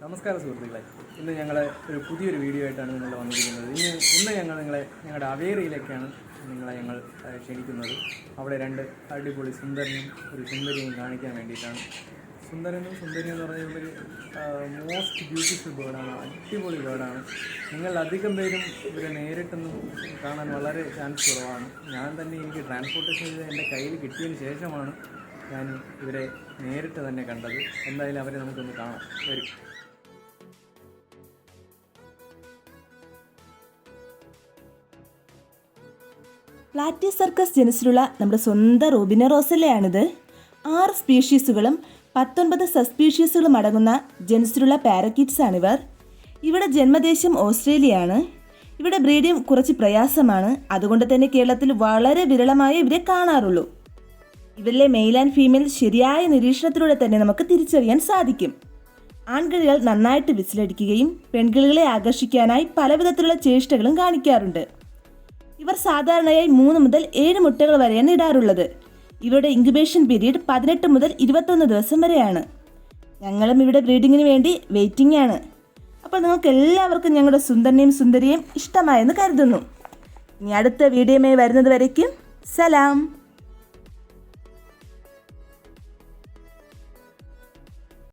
നമസ്കാരം സുഹൃത്തുക്കളെ, ഇന്ന് ഞങ്ങൾ ഒരു പുതിയൊരു വീഡിയോ ആയിട്ടാണ് നിങ്ങൾ വന്നിരിക്കുന്നത്. ഇന്ന് ഞങ്ങളുടെ അവേറിയിലേക്കാണ് ഞങ്ങൾ ക്ഷണിക്കുന്നത്. അവിടെ രണ്ട് അടിപൊളി സുന്ദരനും ഒരു സുന്ദരിയും കാണിക്കാൻ വേണ്ടിയിട്ടാണ്. സുന്ദരനും സുന്ദരിയും എന്ന് പറഞ്ഞാൽ ഒരു മോസ്റ്റ് ബ്യൂട്ടിഫുൾ ബേർഡാണ്, അടിപൊളി ബേർഡാണ്. നിങ്ങൾ അധികം പേരും ഇവരെ നേരിട്ടൊന്നും കാണാൻ വളരെ ചാൻസ് കുറവാണ്. ഞാൻ തന്നെ എനിക്ക് ട്രാൻസ്പോർട്ടേഷൻ ചെയ്ത് എൻ്റെ കയ്യിൽ കിട്ടിയതിന് ശേഷമാണ് ഞാൻ ഇവരെ നേരിട്ട് തന്നെ കണ്ടത്. എന്തായാലും അവരെ നമുക്കൊന്ന് കാണാം. വരും. പ്ലാറ്റി സർക്കസ് ജനസിലുള്ള നമ്മുടെ സ്വന്തം റോബിന റോസല്ലയാണിത്. 6 സ്പീഷീസുകളും 19 സബ്സ്പീഷീസുകളും അടങ്ങുന്ന ജനസിലുള്ള പാരക്കീറ്റ്സ് ആണിവർ. ഇവിടെ ജന്മദേശം ഓസ്ട്രേലിയയാണ്. ഇവിടെ ബ്രീഡിംഗ് കുറച്ച് പ്രയാസമാണ്. അതുകൊണ്ട് തന്നെ കേരളത്തിൽ വളരെ വിരളമായി ഇവരെ കാണാറുള്ളൂ. ഇവരിലെ മെയിൽ ആൻഡ് ഫീമെയിൽ ശരിയായ നിരീക്ഷണത്തിലൂടെ തന്നെ നമുക്ക് തിരിച്ചറിയാൻ സാധിക്കും. ആൺകിളികൾ നന്നായിട്ട് വിസിലടിക്കുകയും പെൺകിളികളെ ആകർഷിക്കാനായി പലവിധത്തിലുള്ള ചേഷ്ടകളും കാണിക്കാറുണ്ട്. ഇവർ സാധാരണയായി 3 മുതൽ 7 മുട്ടകൾ വരെയാണ് ഇടാറുള്ളത്. ഇവരുടെ ഇൻക്യുബേഷൻ പീരീഡ് 18 മുതൽ 21 ദിവസം വരെയാണ്. ഞങ്ങളും ഇവിടെ ബ്രീഡിങ്ങിന് വേണ്ടി വെയിറ്റിംഗ് ആണ്. അപ്പോൾ നിങ്ങൾക്ക് എല്ലാവർക്കും ഞങ്ങളുടെ സുന്ദരനെയും സുന്ദരിയും ഇഷ്ടമായെന്ന് കരുതുന്നു. ഇനി അടുത്ത വീഡിയോയുമായി വരുന്നത് വരയ്ക്കും സലാം.